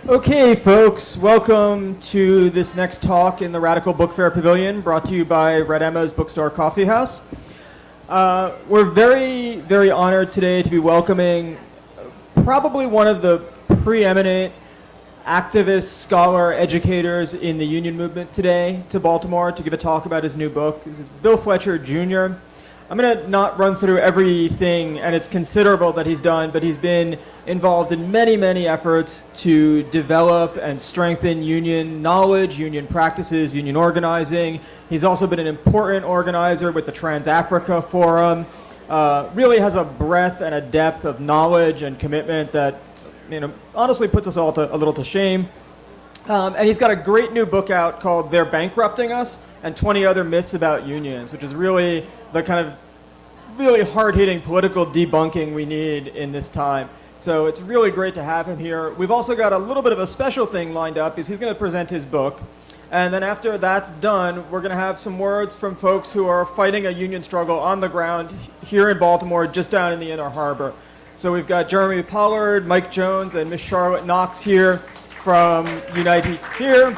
Okay, folks, welcome to this next talk in the Radical Bookfair Pavilion, brought to you by Red Emma's Bookstore Coffee House. We're very, very honored today to be welcoming probably one of the preeminent activist, scholar, educators in the union movement today to Baltimore to give a talk about his new book. This is Bill Fletcher Jr. I'm going to not run through everything, and it's considerable that he's done, but he's been involved in many, many efforts to develop and strengthen union knowledge, union practices, union organizing. He's also been an important organizer with the Trans-Africa Forum. Really has a breadth and a depth of knowledge and commitment that, honestly puts us all a little to shame. And he's got a great new book out called They're Bankrupting Us and 20 Other Myths About Unions, which is really the kind of really hard-hitting political debunking we need in this time. So it's really great to have him here. We've also got a little bit of a special thing lined up, is he's going to present his book. And then after that's done, we're going to have some words from folks who are fighting a union struggle on the ground here in Baltimore, just down in the Inner Harbor. So we've got Jeremy Pollard, Mike Jones, and Miss Charlotte Knox here from Unite here.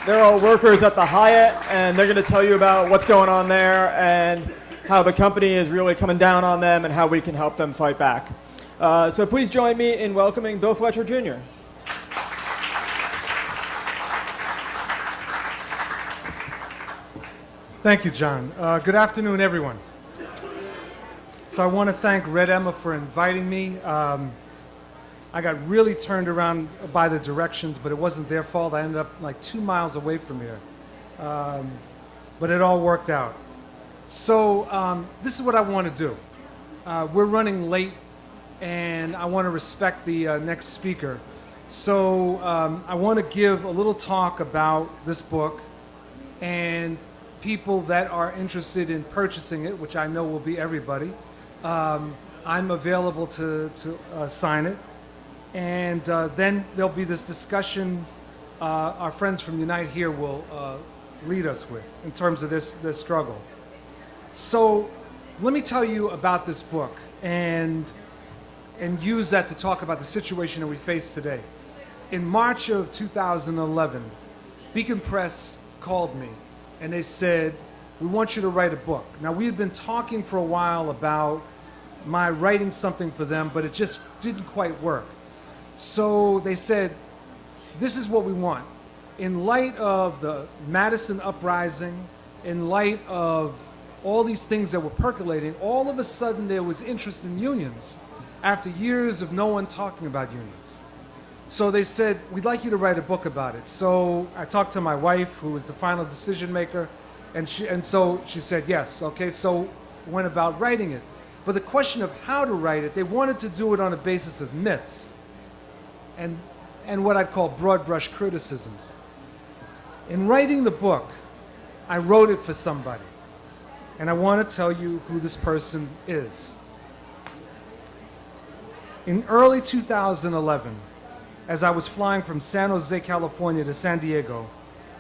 They're all workers at the Hyatt, and they're going to tell you about what's going on there and how the company is really coming down on them and how we can help them fight back. So please join me in welcoming Bill Fletcher Jr. Thank you, John. Good afternoon, everyone. So I want to thank Red Emma for inviting me. I got really turned around by the directions, but it wasn't their fault. I ended up like 2 miles away from here. But it all worked out. So this is what I want to do. We're running late, and I want to respect the next speaker. So I want to give a little talk about this book and people that are interested in purchasing it, which I know will be everybody. I'm available to sign it. And then there'll be this discussion our friends from Unite here will lead us with in terms of this struggle. So let me tell you about this book and use that to talk about the situation that we face today. In March of 2011, Beacon Press called me and they said, we want you to write a book. Now, we had been talking for a while about my writing something for them, but it just didn't quite work. So they said, this is what we want. In light of the Madison uprising, in light of all these things that were percolating, all of a sudden there was interest in unions after years of no one talking about unions. So they said, we'd like you to write a book about it. So I talked to my wife, who was the final decision maker, and so she said yes. Okay, so went about writing it. But the question of how to write it, they wanted to do it on a basis of myths and what I'd call broad brush criticisms. In writing the book, I wrote it for somebody. And I want to tell you who this person is. In early 2011, as I was flying from San Jose, California to San Diego,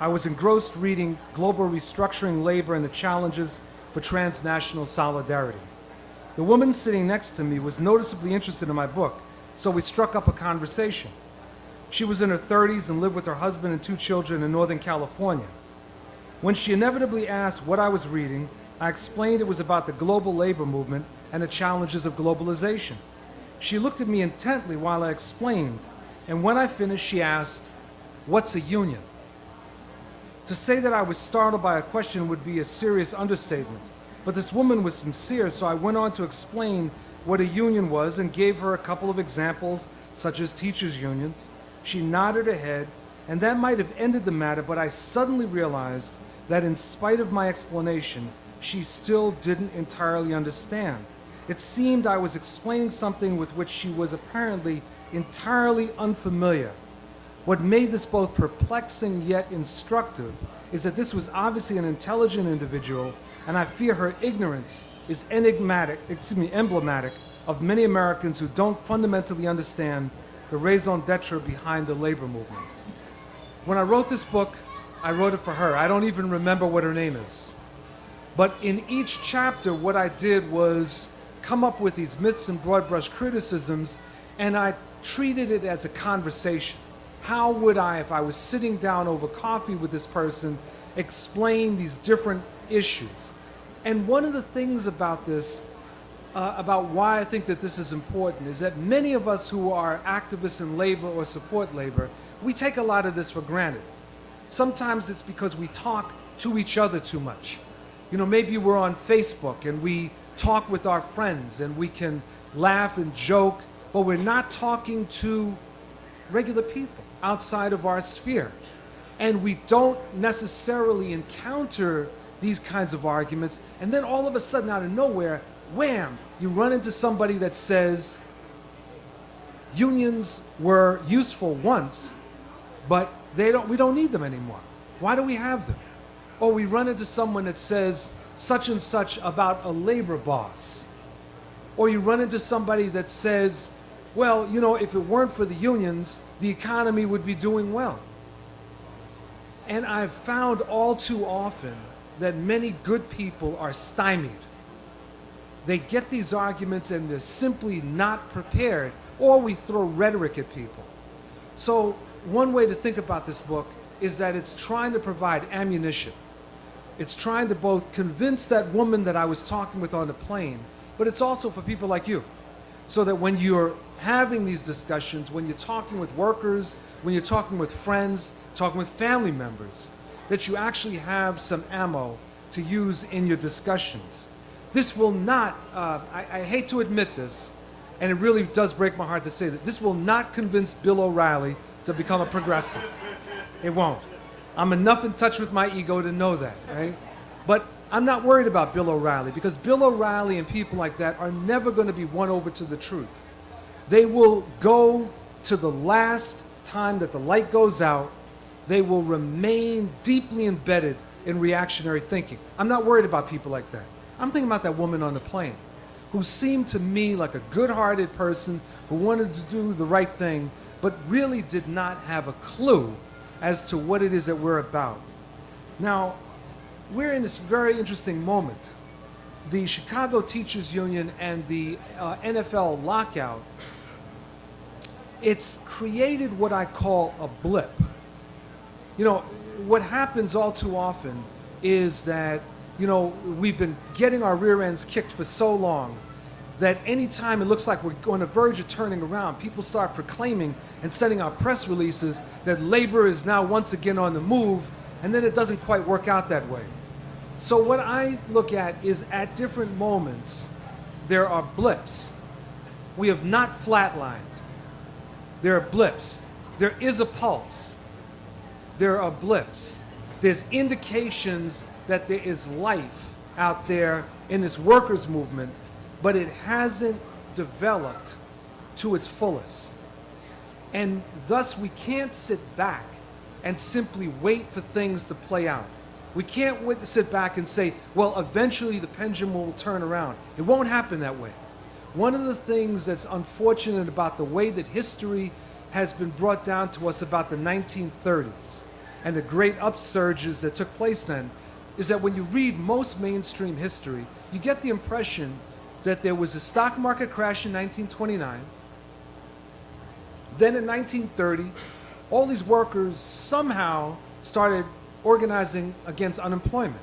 I was engrossed reading Global Restructuring Labor and the Challenges for Transnational Solidarity. The woman sitting next to me was noticeably interested in my book, so we struck up a conversation. She was in her 30s and lived with her husband and 2 children in Northern California. When she inevitably asked what I was reading, I explained it was about the global labor movement and the challenges of globalization. She looked at me intently while I explained, and when I finished, she asked, "What's a union?" To say that I was startled by a question would be a serious understatement, but this woman was sincere, so I went on to explain what a union was and gave her a couple of examples, such as teachers' unions. She nodded her head, and that might have ended the matter, but I suddenly realized that in spite of my explanation, she still didn't entirely understand. It seemed I was explaining something with which she was apparently entirely unfamiliar. What made this both perplexing yet instructive is that this was obviously an intelligent individual, and I fear her ignorance is emblematic of many Americans who don't fundamentally understand the raison d'etre behind the labor movement. When I wrote this book, I wrote it for her. I don't even remember what her name is. But in each chapter, what I did was come up with these myths and broad brush criticisms, and I treated it as a conversation. How would I, if I was sitting down over coffee with this person, explain these different issues? And one of the things about this, about why I think that this is important, is that many of us who are activists in labor or support labor, we take a lot of this for granted. Sometimes it's because we talk to each other too much. You know, maybe we're on Facebook and we talk with our friends and we can laugh and joke, but we're not talking to regular people outside of our sphere. And we don't necessarily encounter these kinds of arguments, and then all of a sudden, out of nowhere, wham, you run into somebody that says unions were useful once, but we don't need them anymore. Why do we have them? Or we run into someone that says such and such about a labor boss. Or you run into somebody that says, well, you know, if it weren't for the unions, the economy would be doing well. And I've found all too often that many good people are stymied. They get these arguments and they're simply not prepared, or we throw rhetoric at people. So one way to think about this book is that it's trying to provide ammunition. It's trying to both convince that woman that I was talking with on the plane, but it's also for people like you. So that when you're having these discussions, when you're talking with workers, when you're talking with friends, talking with family members, that you actually have some ammo to use in your discussions. This will not, I hate to admit this, and it really does break my heart to say that, this will not convince Bill O'Reilly to become a progressive. It won't. I'm enough in touch with my ego to know that, right? But I'm not worried about Bill O'Reilly, because Bill O'Reilly and people like that are never going to be won over to the truth. They will go to the last time that the light goes out. They will remain deeply embedded in reactionary thinking. I'm not worried about people like that. I'm thinking about that woman on the plane who seemed to me like a good-hearted person who wanted to do the right thing, but really did not have a clue as to what it is that we're about. Now, we're in this very interesting moment. The Chicago Teachers Union and the NFL lockout, it's created what I call a blip. You know, what happens all too often is that, you know, we've been getting our rear ends kicked for so long that anytime it looks like we're on the verge of turning around, people start proclaiming and sending out press releases that labor is now once again on the move, and then it doesn't quite work out that way. So what I look at is, at different moments, there are blips. We have not flatlined. There are blips. There is a pulse. There are blips. There's indications that there is life out there in this workers' movement, but it hasn't developed to its fullest. And thus we can't sit back and simply wait for things to play out. We can't wait to sit back and say, well, eventually the pendulum will turn around. It won't happen that way. One of the things that's unfortunate about the way that history has been brought down to us about the 1930s and the great upsurges that took place then is that when you read most mainstream history, you get the impression that there was a stock market crash in 1929. Then in 1930, all these workers somehow started organizing against unemployment.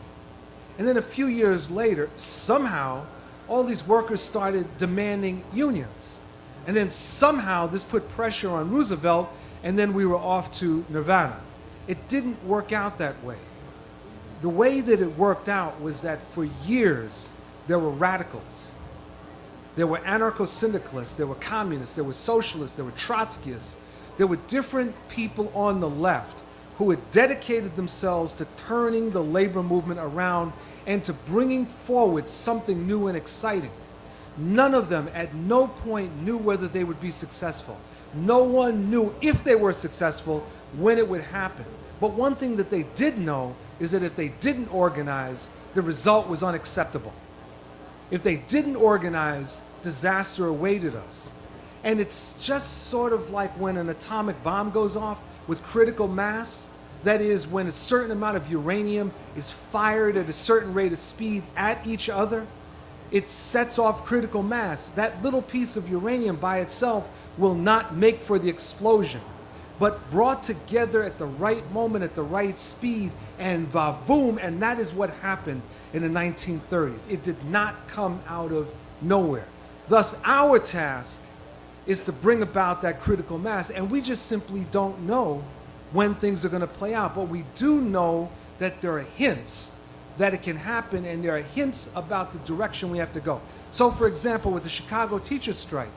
And then a few years later, somehow, all these workers started demanding unions. And then somehow this put pressure on Roosevelt, and then we were off to Nirvana. It didn't work out that way. The way that it worked out was that for years, there were radicals. There were anarcho-syndicalists, there were communists, there were socialists, there were Trotskyists. There were different people on the left who had dedicated themselves to turning the labor movement around and to bringing forward something new and exciting. None of them at no point knew whether they would be successful. No one knew if they were successful when it would happen. But one thing that they did know is that if they didn't organize, the result was unacceptable. If they didn't organize, disaster awaited us. And it's just sort of like when an atomic bomb goes off with critical mass. That is, when a certain amount of uranium is fired at a certain rate of speed at each other, it sets off critical mass. That little piece of uranium by itself will not make for the explosion. But brought together at the right moment, at the right speed, and va-voom, and that is what happened in the 1930s. It did not come out of nowhere. Thus, our task is to bring about that critical mass, and we just simply don't know when things are going to play out. But we do know that there are hints that it can happen, and there are hints about the direction we have to go. So, for example, with the Chicago teachers' strike,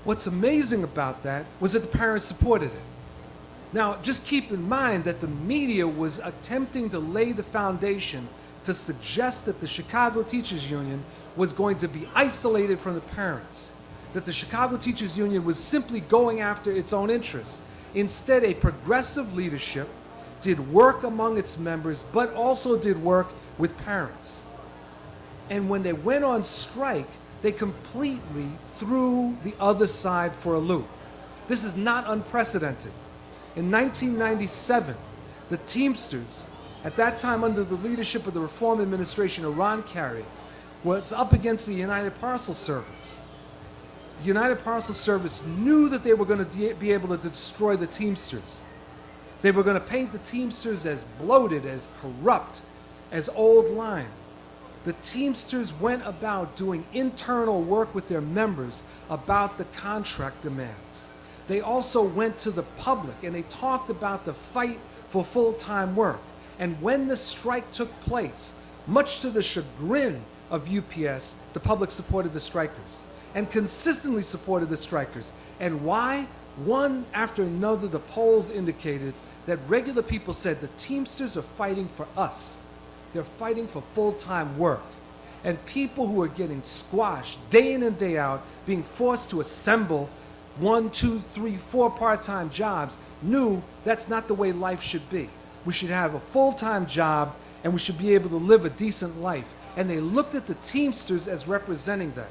what's amazing about that was that the parents supported it. Now, just keep in mind that the media was attempting to lay the foundation to suggest that the Chicago Teachers Union was going to be isolated from the parents, that the Chicago Teachers Union was simply going after its own interests. Instead, a progressive leadership did work among its members, but also did work with parents. And when they went on strike, they completely threw the other side for a loop. This is not unprecedented. In 1997, the Teamsters, at that time under the leadership of the Reform Administration of Ron Carey, was up against the United Parcel Service. The United Parcel Service knew that they were going to be able to destroy the Teamsters. They were going to paint the Teamsters as bloated, as corrupt, as old line. The Teamsters went about doing internal work with their members about the contract demands. They also went to the public and they talked about the fight for full-time work. And when the strike took place, much to the chagrin of UPS, the public supported the strikers and consistently supported the strikers. And why? One after another, the polls indicated that regular people said the Teamsters are fighting for us. They're fighting for full-time work. And people who are getting squashed day in and day out, being forced to assemble 1, 2, 3, 4 part-time jobs, knew that's not the way life should be. We should have a full-time job and we should be able to live a decent life. And they looked at the Teamsters as representing that.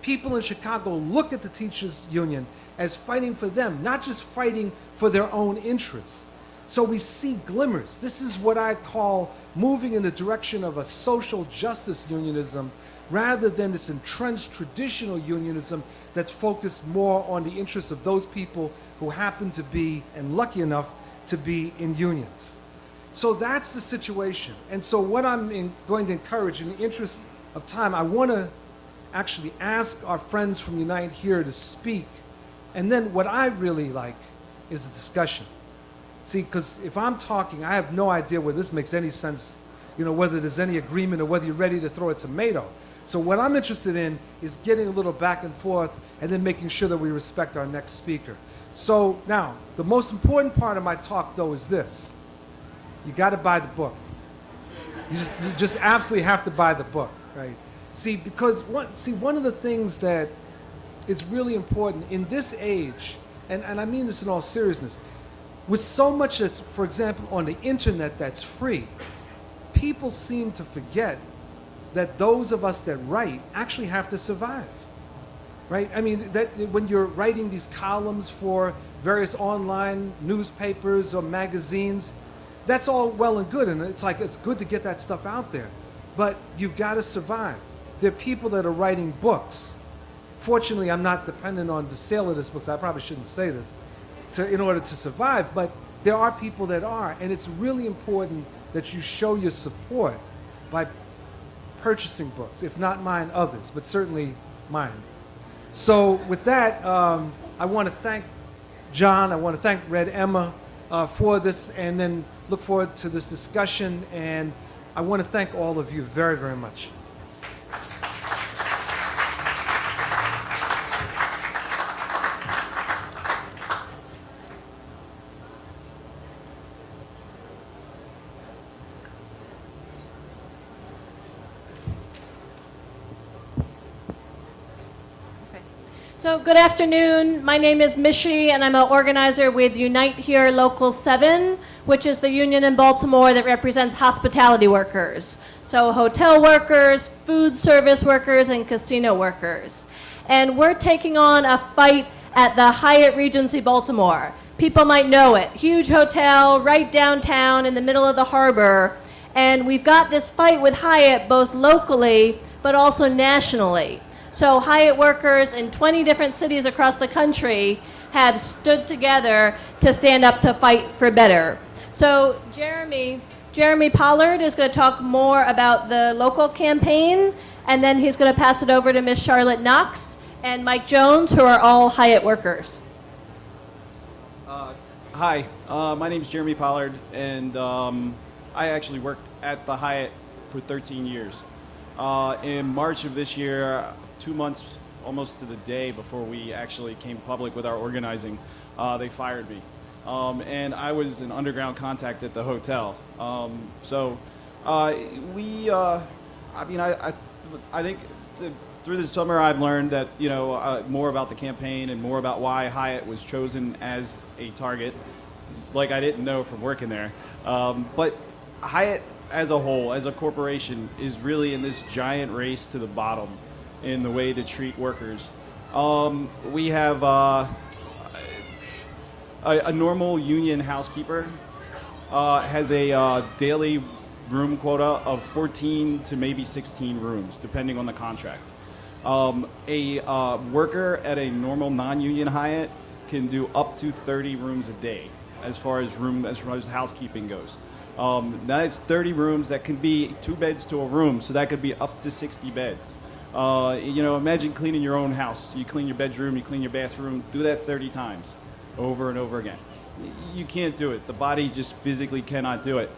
People in Chicago look at the teachers union as fighting for them, not just fighting for their own interests. So we see glimmers. This is what I call moving in the direction of a social justice unionism rather than this entrenched traditional unionism that's focused more on the interests of those people who happen to be, and lucky enough, to be in unions. So that's the situation. And so what I'm going to encourage, in the interest of time, I want to actually ask our friends from Unite here to speak. And then what I really like is a discussion. See, because if I'm talking, I have no idea whether this makes any sense, whether there's any agreement or whether you're ready to throw a tomato. So what I'm interested in is getting a little back and forth and then making sure that we respect our next speaker. So now, the most important part of my talk, though, is this. You got to buy the book. You just absolutely have to buy the book, right? See, because one of the things that is really important in this age, and I mean this in all seriousness, with so much that's, for example, on the internet that's free, people seem to forget that those of us that write actually have to survive, right? I mean, that when you're writing these columns for various online newspapers or magazines, that's all well and good, and it's good to get that stuff out there, but you've got to survive. There are people that are writing books. Fortunately, I'm not dependent on the sale of this book, so I probably shouldn't say this, in order to survive, but there are people that are, and it's really important that you show your support by purchasing books, if not mine, others, but certainly mine. So with that, I want to thank John, I want to thank Red Emma for this, and then look forward to this discussion, and I want to thank all of you very, very much. So good afternoon. My name is Mishi, and I'm an organizer with Unite Here Local 7, which is the union in Baltimore that represents hospitality workers. So hotel workers, food service workers, and casino workers. And we're taking on a fight at the Hyatt Regency Baltimore. People might know it. Huge hotel right downtown in the middle of the harbor. And we've got this fight with Hyatt both locally, but also nationally. So Hyatt workers in 20 different cities across the country have stood together to stand up to fight for better. So Jeremy Pollard is going to talk more about the local campaign, and then he's going to pass it over to Miss Charlotte Knox and Mike Jones, who are all Hyatt workers. Hi, my name is Jeremy Pollard, and I actually worked at the Hyatt for 13 years. In March of this year, 2 months almost to the day before we actually came public with our organizing, they fired me. And I was an underground contact at the hotel. I think through the summer I've learned that, more about the campaign and more about why Hyatt was chosen as a target, like I didn't know from working there. But Hyatt as a whole, as a corporation, is really in this giant race to the bottom in the way to treat workers. We have a normal union housekeeper has a daily room quota of 14 to maybe 16 rooms, depending on the contract. A worker at a normal non-union Hyatt can do up to 30 rooms a day as far as housekeeping goes. That's 30 rooms. That can be 2 beds to a room, so that could be up to 60 beds. Imagine cleaning your own house. You clean your bedroom, you clean your bathroom, do that 30 times over and over again. You can't do it. The body just physically cannot do it.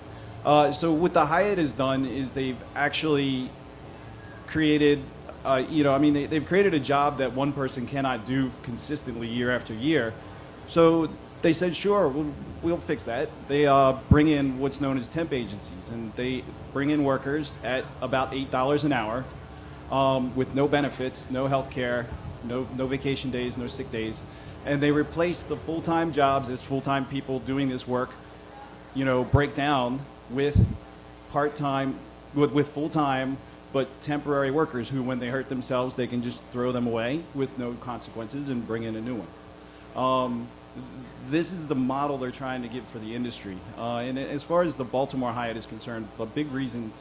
So what the Hyatt has done is they've actually created, they've created a job that one person cannot do consistently year after year. So they said, sure, we'll fix that. They bring in what's known as temp agencies, and they bring in workers at about $8 an hour with no benefits, no health care, no vacation days, no sick days. And they replace the full-time jobs as full-time people doing this work, break down with part-time, with full-time, but temporary workers who, when they hurt themselves, they can just throw them away with no consequences and bring in a new one. This is the model they're trying to get for the industry. And as far as the Baltimore Hyatt is concerned, a big reason,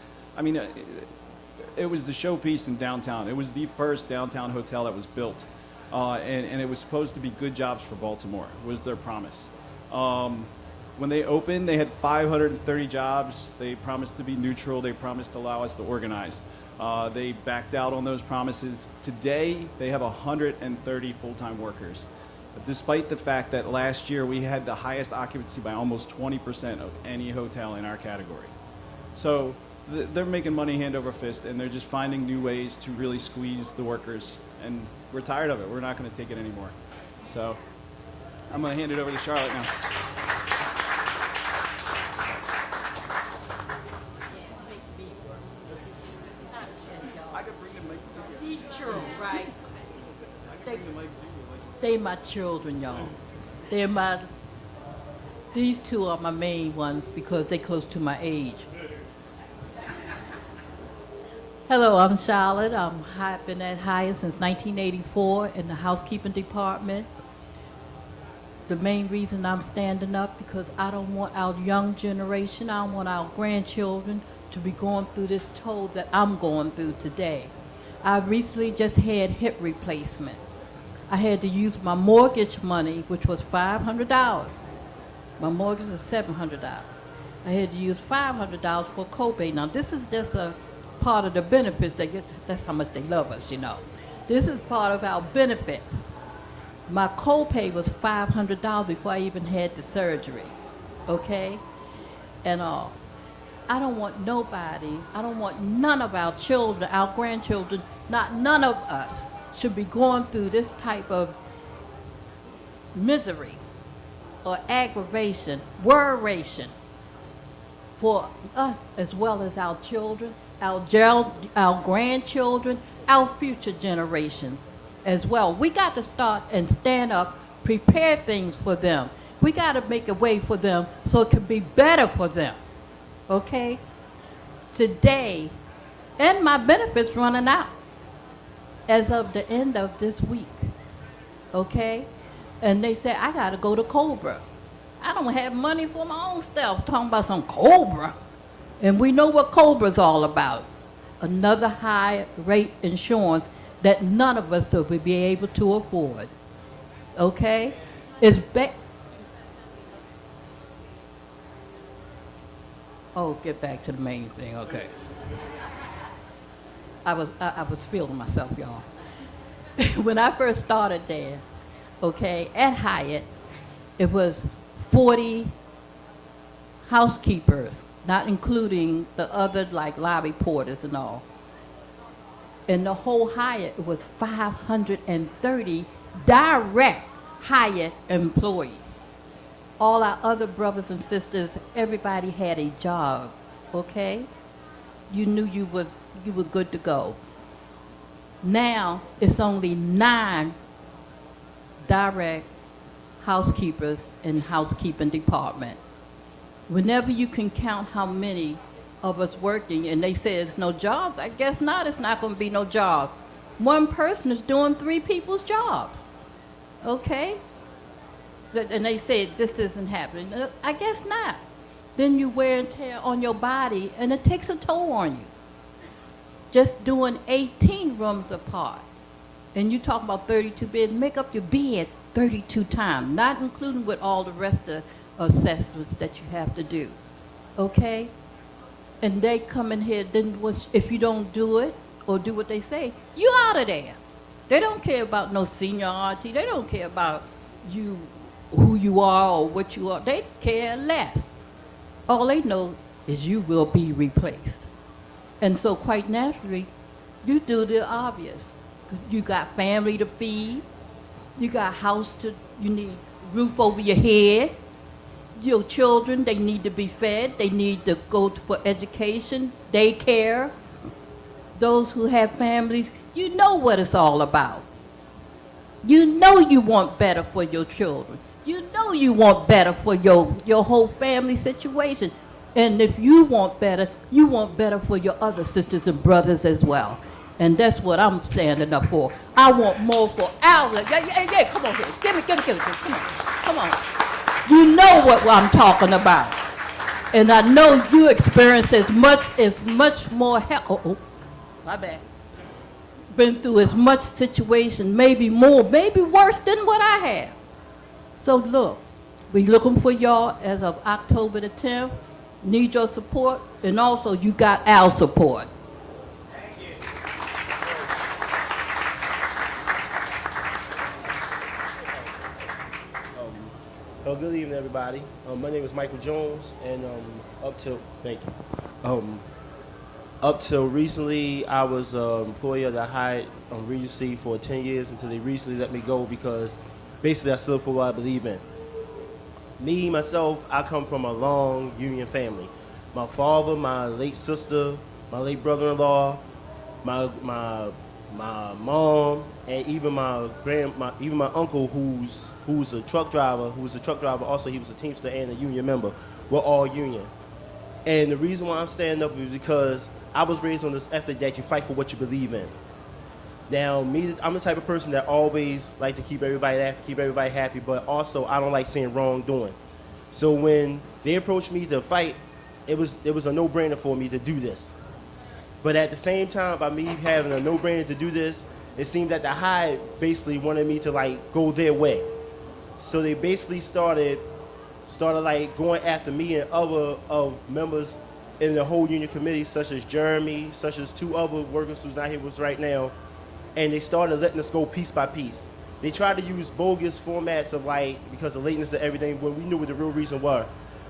it was the showpiece in downtown. It was the first downtown hotel that was built. And it was supposed to be good jobs for Baltimore, was their promise. When they opened, they had 530 jobs. They promised to be neutral. They promised to allow us to organize. They backed out on those promises. Today, they have 130 full-time workers, despite the fact that last year we had the highest occupancy by almost 20% of any hotel in our category. So they're making money hand over fist, and they're just finding new ways to really squeeze the workers. And we're tired of it. We're not going to take it anymore. So I'm going to hand it over to Charlotte now. These children, right? They my children, y'all. These two are my main ones because they're close to my age. Hello, I'm Charlotte. I've been at Hyatt since 1984 in the housekeeping department. The main reason I'm standing up because I don't want our young generation, I don't want our grandchildren to be going through this toll that I'm going through today. I recently just had hip replacement. I had to use my mortgage money, which was $500. My mortgage is $700. I had to use $500 for copay. Now, this is just a part of the benefits they get. That's how much they love us, This is part of our benefits. My copay was $500 before I even had the surgery, okay? And I don't want nobody, I don't want none of our children, our grandchildren, none of us should be going through this type of misery or aggravation, worration for us as well as our children, our grandchildren, our future generations as well. We got to start and stand up, prepare things for them. We got to make a way for them so it can be better for them, okay? Today, and my benefits running out as of the end of this week, okay? And they say, I got to go to Cobra. I don't have money for my own stuff, talking about some Cobra. And we know what Cobra's all about. another high rate insurance that none of us would be able to afford. Okay? It's get back to the main thing, okay. I was feeling myself, y'all. When I first started there, okay, at Hyatt, it was 40 housekeepers, not including the other like lobby porters and all. In the whole Hyatt, it was 530 direct Hyatt employees. All our other brothers and sisters, everybody had a job, okay? You knew you were good to go. Now, it's only 9 direct housekeepers in housekeeping department. Whenever you can count how many of us working, and they say it's no jobs, I guess not, it's not gonna be no job. One person is doing 3 people's jobs, okay? And they say this isn't happening. I guess not. Then you wear and tear on your body, and it takes a toll on you. Just doing 18 rooms apart, and you talk about 32 beds, make up your beds 32 times, not including with all the rest of assessments that you have to do, okay? And they come in here, then if you don't do it or do what they say, you out of there. They don't care about no seniority. They don't care about you, who you are or what you are. They care less. All they know is you will be replaced. And so quite naturally, you do the obvious. You got family to feed. You got you need roof over your head. Your children, they need to be fed. They need to go for education, daycare. Those who have families, you know what it's all about. You know you want better for your children. You know you want better for your whole family situation. And if you want better for your other sisters and brothers as well. And that's what I'm standing up for. I want more for our, yeah, come on here. Give me, come on. You know what I'm talking about. And I know you experience as much more help. My bad. Been through as much situation, maybe more, maybe worse than what I have. So look, we're looking for y'all as of October the 10th. Need your support, and also you got our support. Thank you. Good evening, everybody. My name is Michael Jones, and up till recently, I was an employee of the Hyatt Regency for 10 years until they recently let me go because basically I stood for what I believe in. Me, myself, I come from a long union family. My father, my late sister, my late brother-in-law, my mom, and even my uncle, who's a truck driver. Also, he was a Teamster and a union member. We're all union. And the reason why I'm standing up is because I was raised on this ethic that you fight for what you believe in. Now, I'm the type of person that always like to keep everybody happy, but also I don't like seeing wrongdoing. So when they approached me to fight, it was a no-brainer for me to do this. But at the same time, by me having a no-brainer to do this, it seemed that the Hyatt basically wanted me to like go their way. So they basically started like going after me and other of members in the whole union committee, such as Jeremy, such as 2 other workers who's not here with us right now. And they started letting us go piece by piece. They tried to use bogus formats of like, because of lateness and everything, when we knew what the real reason was.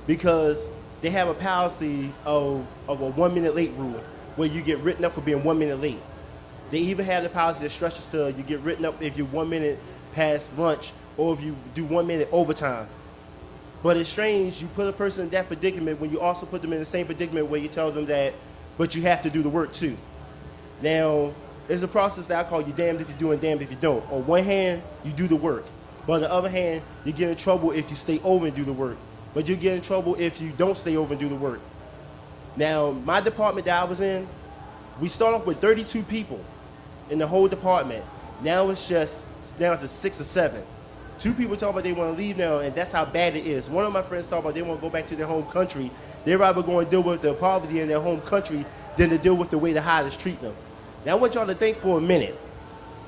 Because they have a policy of a 1 minute late rule, where you get written up for being 1 minute late. They even have the policy that stretches to you get written up if you're 1 minute past lunch, or if you do 1 minute overtime. But it's strange, you put a person in that predicament when you also put them in the same predicament where you tell them that, but you have to do the work too. Now, it's a process that I call you damned if you do and damned if you don't. On one hand, you do the work. But on the other hand, you get in trouble if you stay over and do the work. But you get in trouble if you don't stay over and do the work. Now, my department that I was in, we start off with 32 people in the whole department. Now it's just down to 6 or 7. 2 people talk about they want to leave now, and that's how bad it is. One of my friends talk about they want to go back to their home country. They'd rather go and deal with the poverty in their home country than to deal with the way the Hyatt is treating them. Now I want y'all to think for a minute.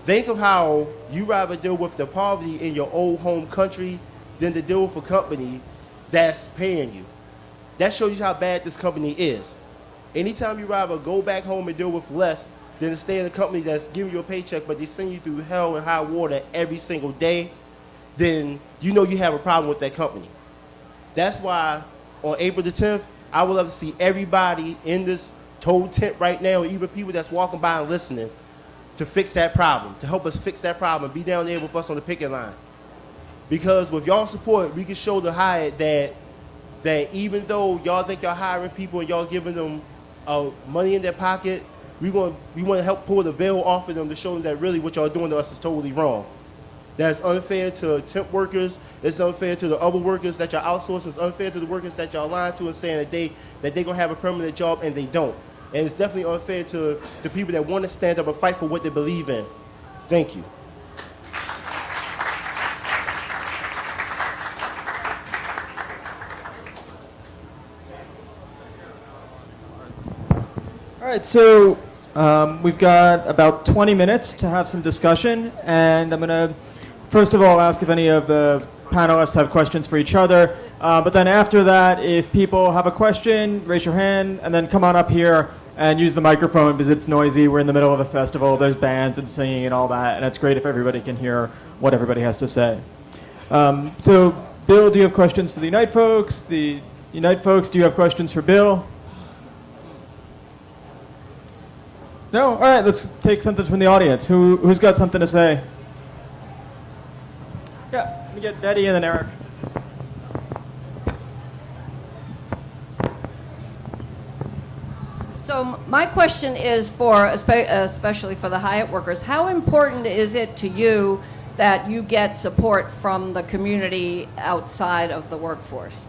Think of how you rather deal with the poverty in your old home country than to deal with a company that's paying you. That shows you how bad this company is. Anytime you rather go back home and deal with less than to stay in a company that's giving you a paycheck but they send you through hell and high water every single day, then you know you have a problem with that company. That's why on April the 10th, I would love to see everybody in this total tent right now, even people that's walking by and listening, to fix that problem, to help us fix that problem, be down there with us on the picket line. Because with y'all support, we can show the Hyatt that even though y'all think y'all hiring people and y'all giving them money in their pocket, we want to help pull the veil off of them to show them that really what y'all doing to us is totally wrong. That's unfair to temp workers. It's unfair to the other workers that y'all outsource. It's unfair to the workers that y'all lying to and saying that they gonna have a permanent job and they don't. And it's definitely unfair to the people that want to stand up and fight for what they believe in. Thank you. All right, so we've got about 20 minutes to have some discussion, and I'm going to first of all ask if any of the panelists have questions for each other, but then after that, if people have a question, raise your hand, and then come on up here and use the microphone because it's noisy. We're in the middle of a festival. There's bands and singing and all that, and it's great if everybody can hear what everybody has to say. So, Bill, do you have questions for the Unite folks? The Unite folks, do you have questions for Bill? No? All right, let's take something from the audience. Who's got something to say? Yeah, let me get Betty and then Eric. So my question is for, especially for the Hyatt workers, how important is it to you that you get support from the community outside of the workforce?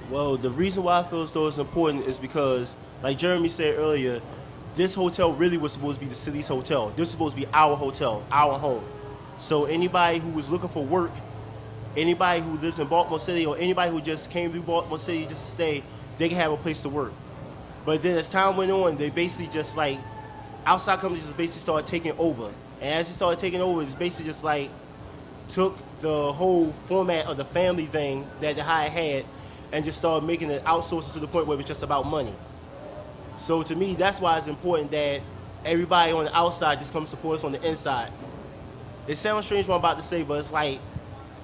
Well, the reason why I feel as though it's important is because, like Jeremy said earlier, this hotel really was supposed to be the city's hotel. This was supposed to be our hotel, our home. So anybody who was looking for work, anybody who lives in Baltimore City, or anybody who just came through Baltimore City just to stay, they can have a place to work. But then as time went on, they basically just like, outside companies just basically started taking over. And as they started taking over, it's basically just like, took the whole format of the family thing that the Hyatt had and just started making it outsourced to the point where it was just about money. So to me, that's why it's important that everybody on the outside just comes support us on the inside. It sounds strange what I'm about to say, but it's like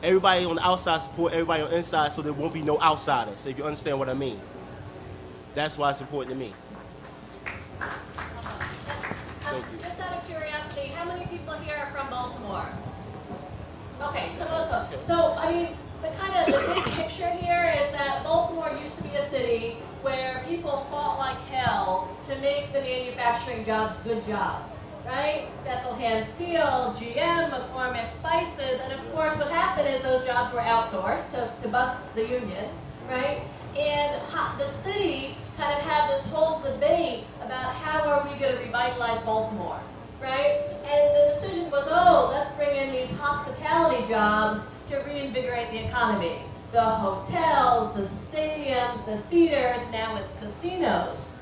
everybody on the outside support everybody on the inside so there won't be no outsiders, if you understand what I mean. That's why it's important to me. Thank you. Just out of curiosity, how many people here are from Baltimore? Okay, so most of them. So, I mean, the big picture here is that Baltimore used to be a city where people fought like hell to make the manufacturing jobs good jobs, right? Bethlehem Steel, GM, McCormick Spices, and of course what happened is those jobs were outsourced to bust the union, right? And the city kind of had this whole debate about how are we going to revitalize Baltimore, right? And the decision was, oh, let's bring in these hospitality jobs to reinvigorate the economy. The hotels, the stadiums, the theaters, now it's casinos.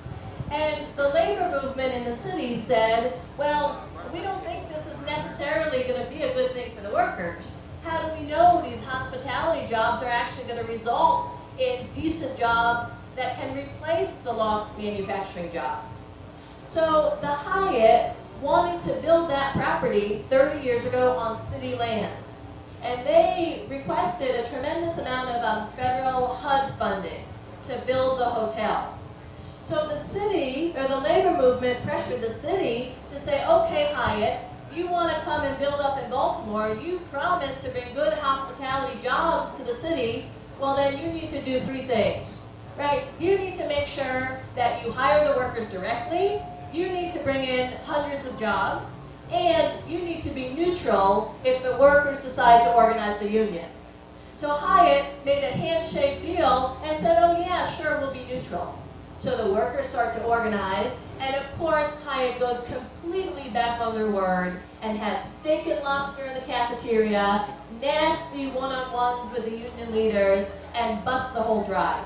And the labor movement in the city said, well, we don't think this is necessarily going to be a good thing for the workers. How do we know these hospitality jobs are actually going to result in decent jobs that can replace the lost manufacturing jobs? So the Hyatt wanted to build that property 30 years ago on city land. And they requested a tremendous amount of federal HUD funding to build the hotel. So the city, or the labor movement, pressured the city to say, okay, Hyatt, you want to come and build up in Baltimore, you promised to bring good hospitality jobs to the city, well then you need to do three things, right? You need to make sure that you hire the workers directly, you need to bring in hundreds of jobs, and you need to be neutral if the workers decide to organize the union. So Hyatt made a handshake deal and said, oh yeah, sure, we'll be neutral. So the workers start to organize, and of course Hyatt goes completely back on their word and has steak and lobster in the cafeteria, nasty one-on-ones with the union leaders, and bust the whole drive,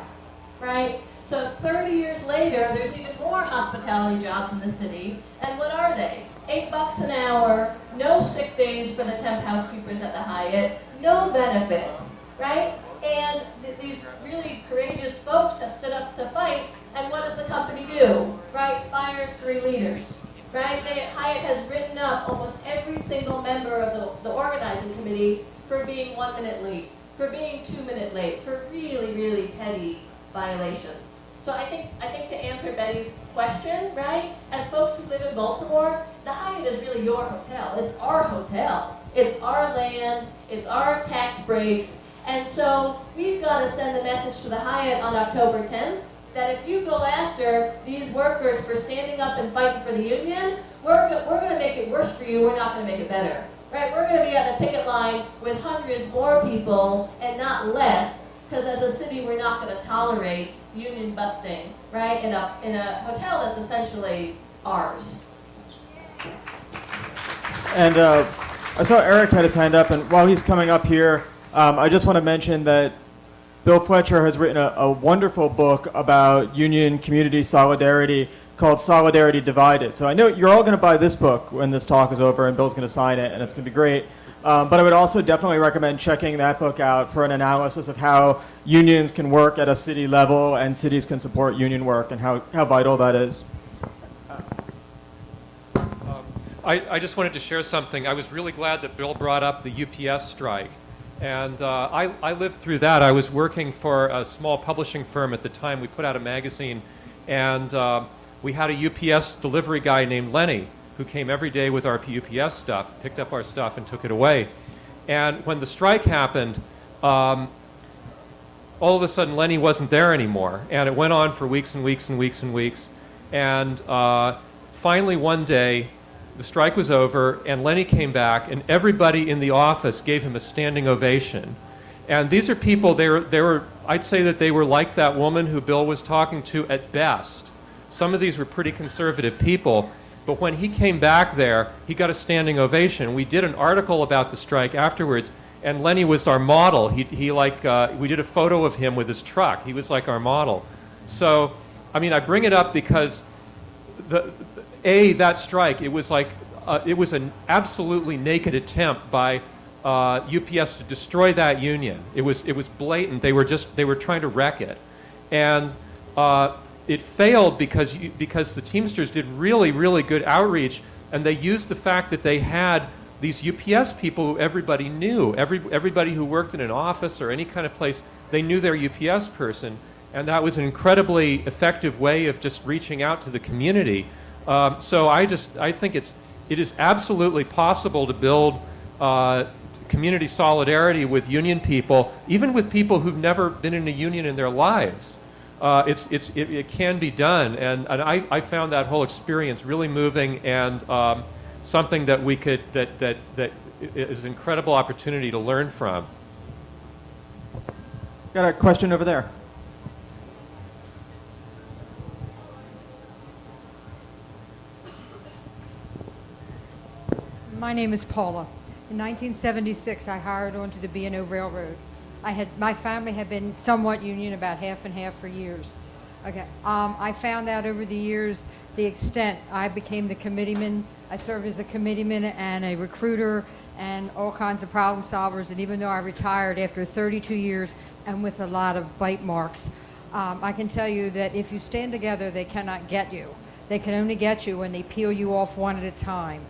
right? So 30 years later, there's even more hospitality jobs in the city, and what are they? $8 an hour, no sick days for the temp housekeepers at the Hyatt, no benefits, right? And these really courageous folks have stood up to fight, and what does the company do, right? Fires 3 leaders, right? Hyatt has written up almost every single member of the organizing committee for being 1 minute late, for being 2 minute late, for really, really petty violations. So I think to answer Betty's question, right, as folks who live in Baltimore, the Hyatt is really your hotel. It's our hotel. It's our land. It's our tax breaks. And so we've got to send a message to the Hyatt on October 10th that if you go after these workers for standing up and fighting for the union, we're going to make it worse for you. We're not going to make it better. Right? We're going to be at the picket line with hundreds more people and not less, because as a city we're not going to tolerate union busting, right, in a hotel that's essentially ours. And I saw Eric had his hand up, and while he's coming up here, I just want to mention that Bill Fletcher has written a wonderful book about union community solidarity called Solidarity Divided. So I know you're all going to buy this book when this talk is over, and Bill's going to sign it, and it's going to be great. But I would also definitely recommend checking that book out for an analysis of how unions can work at a city level and cities can support union work and how vital that is. I just wanted to share something. I was really glad that Bill brought up the UPS strike. And I lived through that. I was working for a small publishing firm at the time. We put out a magazine, and we had a UPS delivery guy named Lenny who came every day with our UPS stuff, picked up our stuff, and took it away. And when the strike happened, all of a sudden Lenny wasn't there anymore. And it went on for weeks and weeks and weeks and weeks. And finally one day, the strike was over, and Lenny came back, and everybody in the office gave him a standing ovation. And these are people, they were, I'd say that they were like that woman who Bill was talking to at best. Some of these were pretty conservative people, but when he came back there, he got a standing ovation. We did an article about the strike afterwards, and Lenny was our model. We did a photo of him with his truck. He was like our model. So, I mean, I bring it up because that strike, it was like, it was an absolutely naked attempt by UPS to destroy that union. It was blatant. They were trying to wreck it. And it failed because the Teamsters did really, really good outreach, and they used the fact that they had these UPS people who everybody knew. Everybody who worked in an office or any kind of place, they knew their UPS person, and that was an incredibly effective way of just reaching out to the community. So I think it is absolutely possible to build community solidarity with union people, even with people who've never been in a union in their lives. It can be done, and I found that whole experience really moving and something that that is an incredible opportunity to learn from. Got a question over there. My name is Paula. In 1976, I hired onto the B&O Railroad. My family had been somewhat union, about half and half for years. Okay. I found out over the years the extent. I became the committeeman. I served as a committeeman and a recruiter and all kinds of problem solvers. And even though I retired after 32 years and with a lot of bite marks, I can tell you that if you stand together, they cannot get you. They can only get you when they peel you off one at a time.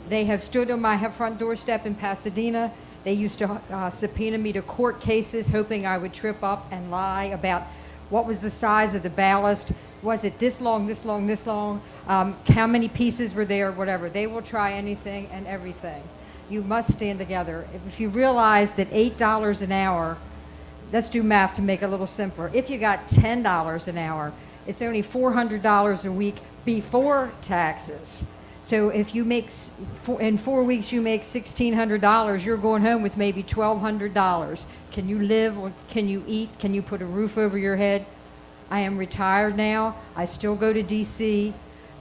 They have stood on my front doorstep in Pasadena. They used to subpoena me to court cases, hoping I would trip up and lie about what was the size of the ballast. Was it this long, this long, this long? How many pieces were there, whatever. They will try anything and everything. You must stand together. If you realize that $8 an hour, let's do math to make it a little simpler. If you got $10 an hour, it's only $400 a week before taxes. So if you make, in 4 weeks you make $1,600, you're going home with maybe $1,200. Can you live? Can you eat? Can you put a roof over your head? I am retired now. I still go to DC.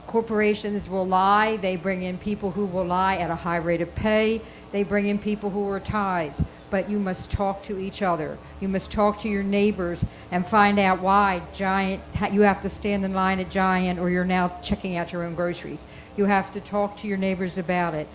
Corporations will lie. They bring in people who will lie at a high rate of pay. They bring in people who are ties. but you must talk to each other. You must talk to your neighbors and find out why you have to stand in line at Giant, or you're now checking out your own groceries. You have to talk to your neighbors about it.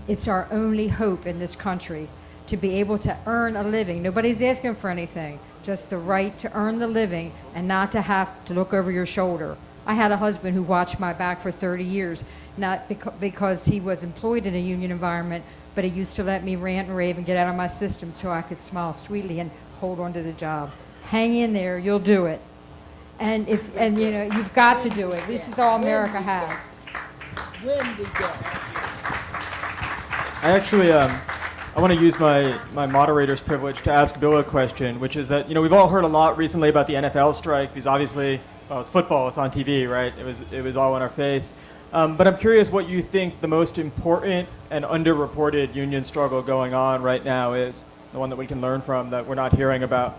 It's our only hope in this country to be able to earn a living. Nobody's asking for anything, just the right to earn the living and not to have to look over your shoulder. I had a husband who watched my back for 30 years, not because he was employed in a union environment, but he used to let me rant and rave and get out of my system so I could smile sweetly and hold on to the job. Hang in there, you'll do it. And you've got to do it. This is all America has. I actually, I want to use my moderator's privilege to ask Bill a question, which is that, we've all heard a lot recently about the NFL strike, because obviously, well, it's football, it's on TV, right? It was all in our face. But I'm curious what you think the most important and underreported union struggle going on right now is, the one that we can learn from that we're not hearing about.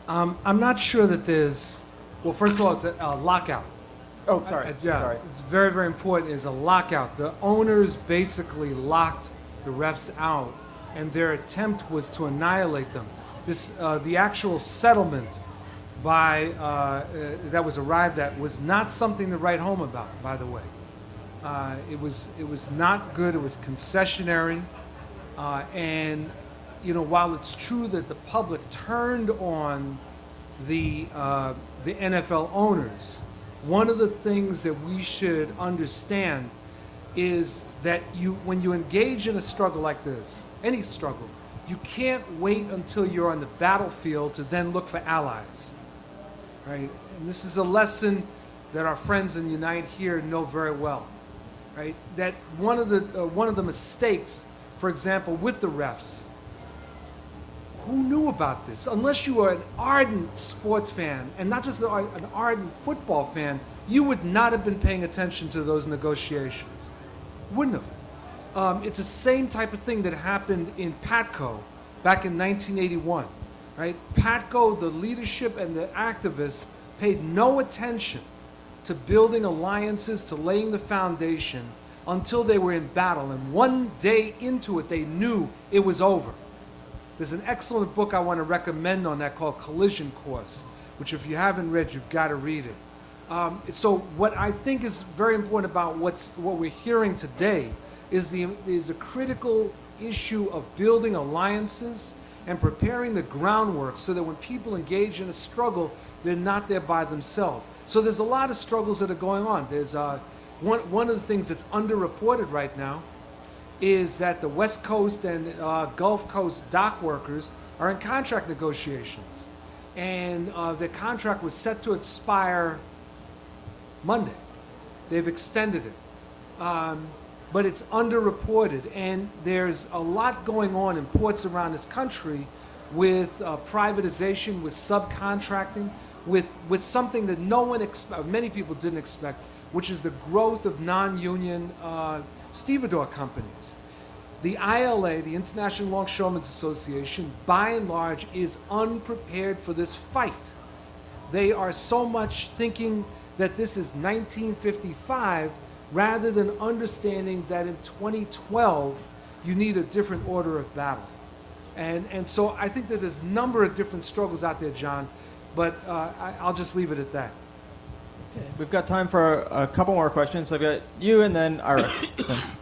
I'm not sure that there's, well, first of all, it's a lockout. Oh, sorry. Yeah, Sorry. it's very, very important, is a lockout. The owners basically locked the refs out, and their attempt was to annihilate them. The actual settlement that was arrived at was not something to write home about, by the way. It was not good. It was concessionary, and while it's true that the public turned on the NFL owners, one of the things that we should understand is that when you engage in a struggle like this, any struggle, you can't wait until you're on the battlefield to then look for allies, right? And this is a lesson that our friends in Unite here know very well, right? That one of the mistakes, for example, with the refs, who knew about this? Unless you are an ardent sports fan, and not just an ardent football fan, you would not have been paying attention to those negotiations. Wouldn't have. It's the same type of thing that happened in PATCO back in 1981, right? PATCO, the leadership and the activists paid no attention to building alliances, to laying the foundation until they were in battle. And one day into it, they knew it was over. There's an excellent book I want to recommend on that called Collision Course, which if you haven't read, you've got to read it. So what I think is very important about what we're hearing today is the critical issue of building alliances and preparing the groundwork so that when people engage in a struggle, they're not there by themselves. So there's a lot of struggles that are going on. There's one of the things that's underreported right now is that the West Coast and Gulf Coast dock workers are in contract negotiations. And their contract was set to expire Monday. They've extended it. But it's underreported. And there's a lot going on in ports around this country with privatization, with subcontracting, with something that many people didn't expect, which is the growth of non-union stevedore companies. The ILA, the International Longshoremen's Association, by and large, is unprepared for this fight. They are so much thinking that this is 1955 rather than understanding that in 2012 you need a different order of battle. And so I think that there's a number of different struggles out there, John, but I'll just leave it at that. Okay. We've got time for a couple more questions. I've got you and then Iris.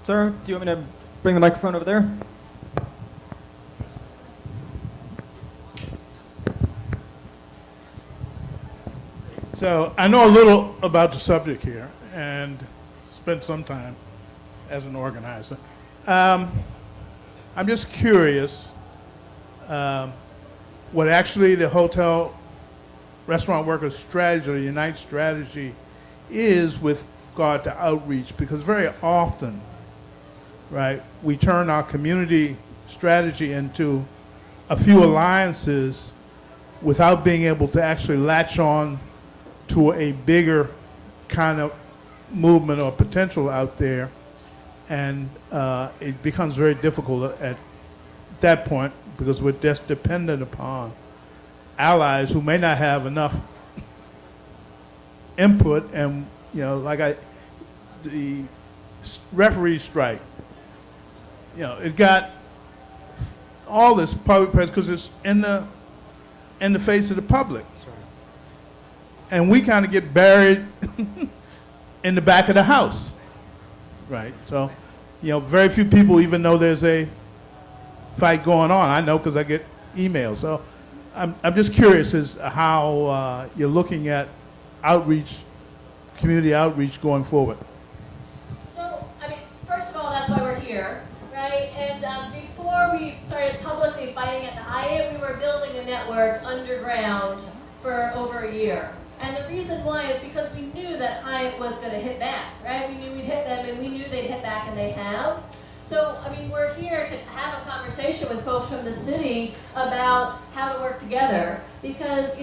Sir, do you want me to bring the microphone over there? So I know a little about the subject here and spent some time as an organizer. I'm just curious what actually the hotel restaurant workers strategy or Unite strategy is with regard to outreach, because very often, right, we turn our community strategy into a few alliances without being able to actually latch on to a bigger kind of movement or potential out there, and it becomes very difficult at that point because we're just dependent upon allies who may not have enough input. And the referee strike, it got all this public press because it's in the face of the public. That's right. And we kind of get buried in the back of the house, right? So, very few people even know there's a fight going on. I know because I get emails. So I'm just curious as how you're looking at outreach, community outreach going forward. So, first of all, that's why we're here, right? And before we started publicly fighting at the Hyatt, we were building a network underground for over a year. And the reason why is because we knew that Hyatt was going to hit back, right? We knew we'd hit them, and we knew they'd hit back, and they have. So, we're here to have a conversation with folks from the city about how to work together. Because,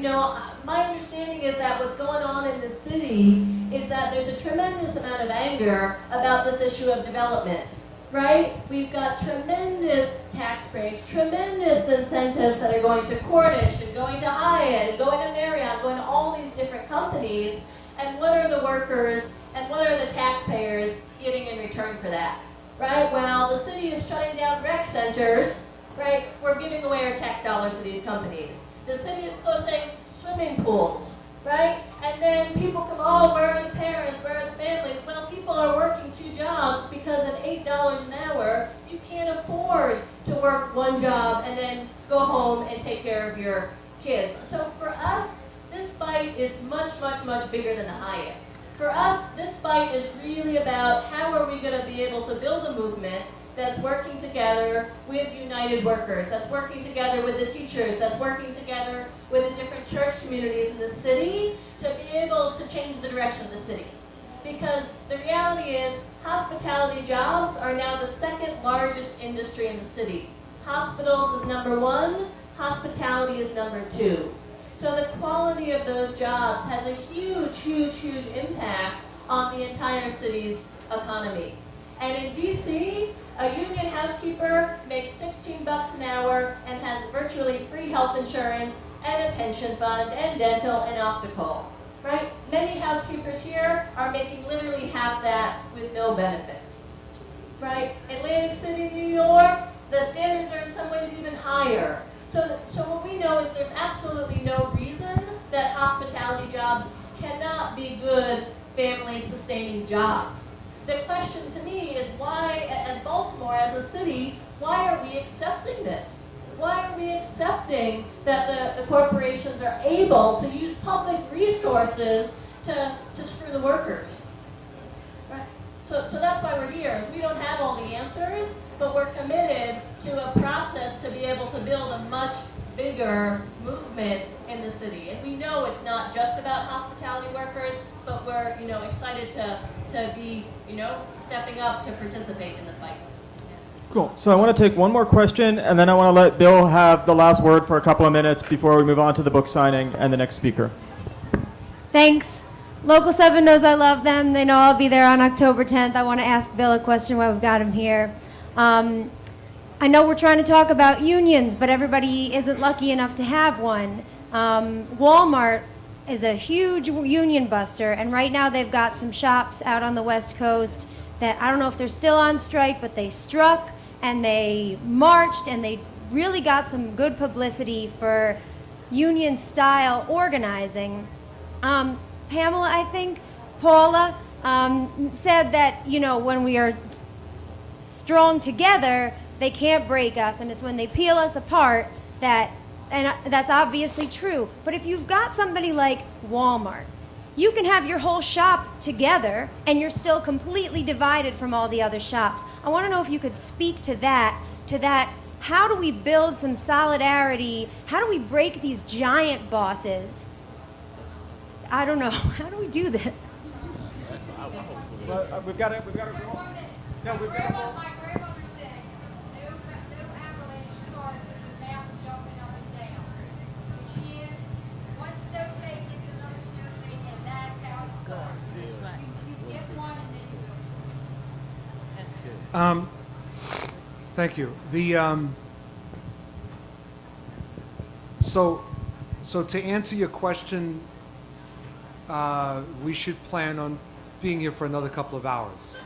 my understanding is that what's going on in the city is that there's a tremendous amount of anger about this issue of development, right? We've got tremendous tax breaks, tremendous incentives that are going to Cordish and going to Hyatt and going to Marriott, going to all these different companies. And what are the workers and what are the taxpayers getting in return for that? Right? Well, the city is shutting down rec centers, right? We're giving away our tax dollars to these companies. The city is closing swimming pools, right? And then people come, oh, where are the parents? Where are the families? Well, people are working 2 jobs because at $8 an hour, you can't afford to work 1 job and then go home and take care of your kids. So for us, this fight is much, much, much bigger than the Hyatt. For us, this fight is really about how are we going to be able to build a movement that's working together with united workers, that's working together with the teachers, that's working together with the different church communities in the city to be able to change the direction of the city. Because the reality is, hospitality jobs are now the 2nd largest industry in the city. Hospitals is number 1, hospitality is number 2. So the quality of those jobs has a huge, huge, huge impact on the entire city's economy. And in DC, a union housekeeper makes $16 an hour and has virtually free health insurance and a pension fund and dental and optical, right? Many housekeepers here are making literally half that with no benefits, right? Atlantic City, New York, the standards are in some ways even higher. So what we know is there's absolutely no reason that hospitality jobs cannot be good family-sustaining jobs. The question to me is why, as Baltimore, as a city, why are we accepting this? Why are we accepting that the corporations are able to use public resources to screw the workers? Right? So that's why we're here, is we don't have all the answers, but we're committed to a process to be able to build a much bigger movement in the city. And we know it's not just about hospitality workers, but we're excited to be stepping up to participate in the fight. Cool. So I want to take one more question, and then I want to let Bill have the last word for a couple of minutes before we move on to the book signing and the next speaker. Thanks. Local 7 knows I love them. They know I'll be there on October 10th. I want to ask Bill a question while we've got him here. I know we're trying to talk about unions, but everybody isn't lucky enough to have one. Walmart is a huge union buster, and right now they've got some shops out on the West Coast that I don't know if they're still on strike, but they struck and they marched and they really got some good publicity for union-style organizing. Pamela, I think, Paula, said that, when we are strong together, they can't break us, and it's when they peel us apart and that's obviously true. But if you've got somebody like Walmart, you can have your whole shop together, and you're still completely divided from all the other shops. I want to know if you could speak to that, how do we build some solidarity? How do we break these giant bosses? I don't know. How do we do this? Well, we've got to go. No, we've got to go. My grandmother said, no avalanche starts with the mountain jumping up and down. Which is, one snowflake gets another snowflake, and that's how it starts. You get one and then you go. Thank you. So to answer your question, we should plan on being here for another couple of hours.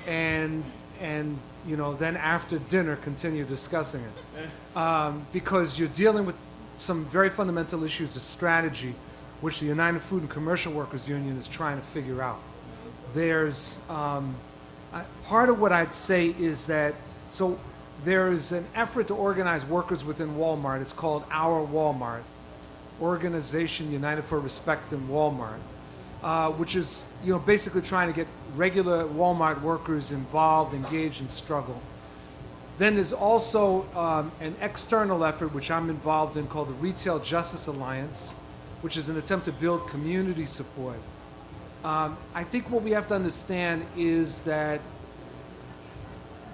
And and then after dinner continue discussing it, because you're dealing with some very fundamental issues of strategy, which the United Food and Commercial Workers Union is trying to figure out. There's part of what I'd say is that there's an effort to organize workers within Walmart. It's called Our Walmart, Organization United for Respect in Walmart, which is basically trying to get regular Walmart workers involved, engaged, and struggle. Then there's also an external effort which I'm involved in called the Retail Justice Alliance, which is an attempt to build community support. I think what we have to understand is that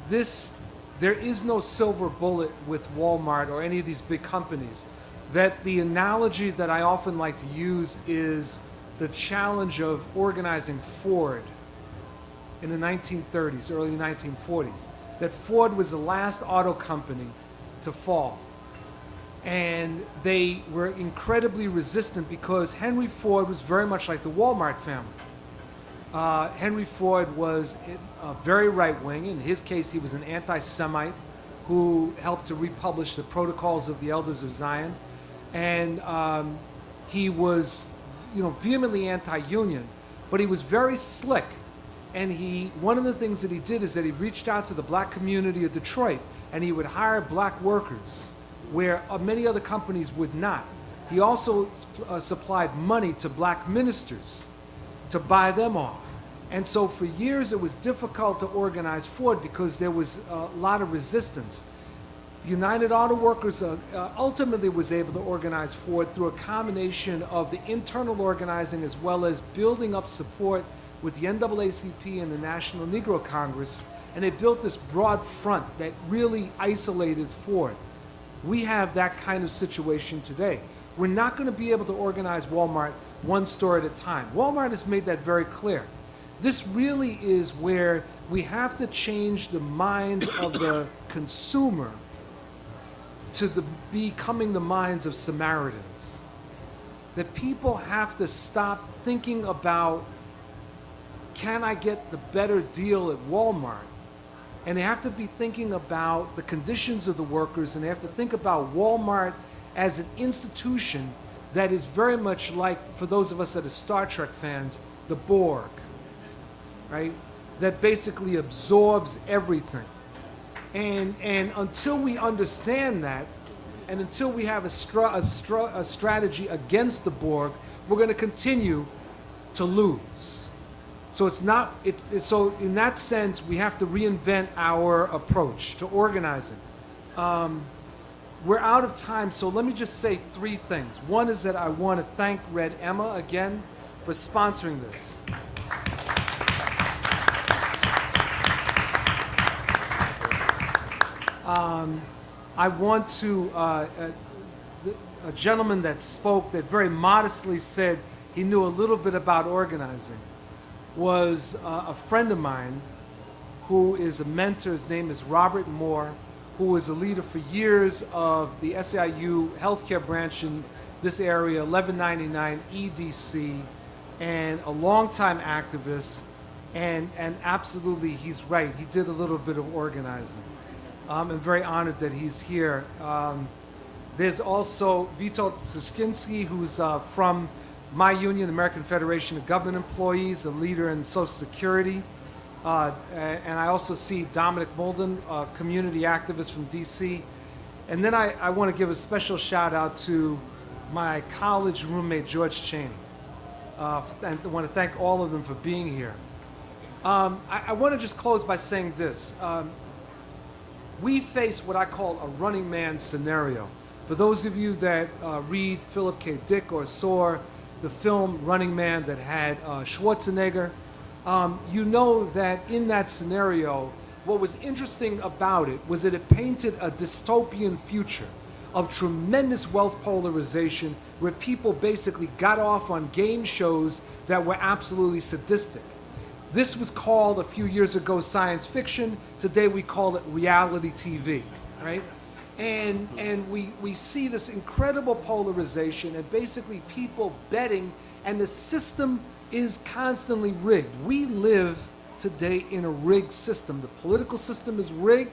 there is no silver bullet with Walmart or any of these big companies. That the analogy that I often like to use is the challenge of organizing Ford in the 1930s, early 1940s. That Ford was the last auto company to fall. And they were incredibly resistant because Henry Ford was very much like the Walmart family. Henry Ford was very right-wing. In his case, he was an anti-Semite who helped to republish the Protocols of the Elders of Zion. And he was vehemently anti-union, but he was very slick. And one of the things that he did is that he reached out to the black community of Detroit, and he would hire black workers where many other companies would not. He also supplied money to black ministers to buy them off. And so for years it was difficult to organize Ford because there was a lot of resistance. The United Auto Workers ultimately was able to organize Ford through a combination of the internal organizing as well as building up support with the NAACP and the National Negro Congress, and they built this broad front that really isolated Ford. We have that kind of situation today. We're not going to be able to organize Walmart one store at a time. Walmart has made that very clear. This really is where we have to change the minds of the consumer to becoming the minds of Samaritans. That people have to stop thinking about, can I get the better deal at Walmart? And they have to be thinking about the conditions of the workers, and they have to think about Walmart as an institution that is very much like, for those of us that are Star Trek fans, the Borg, right? That basically absorbs everything. And until we understand that, and until we have a strategy against the Borg, we're going to continue to lose. So so in that sense, we have to reinvent our approach to organizing. We're out of time, so let me just say three things. One is that I want to thank Red Emma again for sponsoring this. I want to, a gentleman that spoke that very modestly said he knew a little bit about organizing was a friend of mine who is a mentor. His name is Robert Moore, who was a leader for years of the SEIU healthcare branch in this area, 1199 EDC, and a longtime activist, and absolutely he's right. He did a little bit of organizing. I'm very honored that he's here. There's also Vito Suskinsky, who's from my union, the American Federation of Government Employees, a leader in Social Security. And I also see Dominic Molden, a community activist from DC. And then I want to give a special shout out to my college roommate, George Cheney. And I want to thank all of them for being here. I want to just close by saying this. We face what I call a running man scenario. For those of you that read Philip K. Dick or saw the film Running Man that had Schwarzenegger, you know that in that scenario, what was interesting about it was that it painted a dystopian future of tremendous wealth polarization where people basically got off on game shows that were absolutely sadistic. This was called a few years ago science fiction. Today we call it reality TV, right? And we see this incredible polarization and basically people betting, and the system is constantly rigged. We live today in a rigged system. The political system is rigged.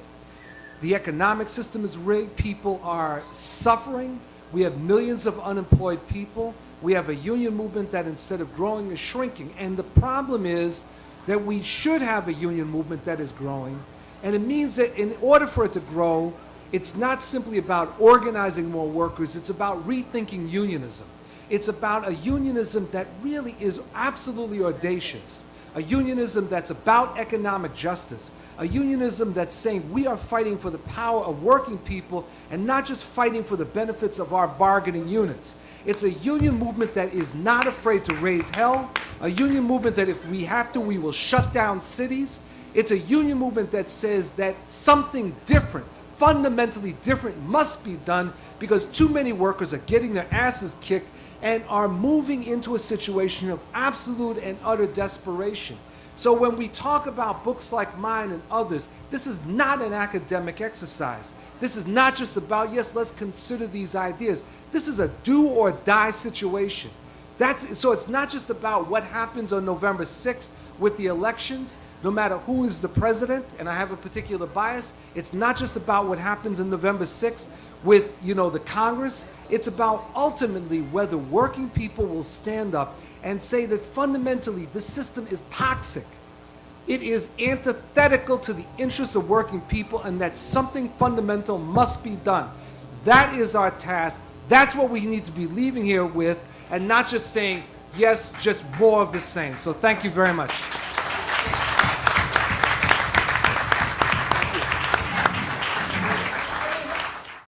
The economic system is rigged. People are suffering. We have millions of unemployed people. We have a union movement that instead of growing is shrinking. And the problem is that we should have a union movement that is growing. And it means that in order for it to grow, it's not simply about organizing more workers, it's about rethinking unionism. It's about a unionism that really is absolutely audacious. A unionism that's about economic justice. A unionism that's saying we are fighting for the power of working people and not just fighting for the benefits of our bargaining units. It's a union movement that is not afraid to raise hell. A union movement that if we have to, we will shut down cities. It's a union movement that says that something different, fundamentally different, must be done because too many workers are getting their asses kicked and are moving into a situation of absolute and utter desperation. So when we talk about books like mine and others, this is not an academic exercise. This is not just about, yes, let's consider these ideas. This is a do or die situation. So it's not just about what happens on November 6th with the elections, no matter who is the president, and I have a particular bias. It's not just about what happens on November 6th with, the Congress. It's about ultimately whether working people will stand up and say that fundamentally the system is toxic. It is antithetical to the interests of working people and that something fundamental must be done. That is our task. That's what we need to be leaving here with and not just saying, yes, just more of the same. So thank you very much.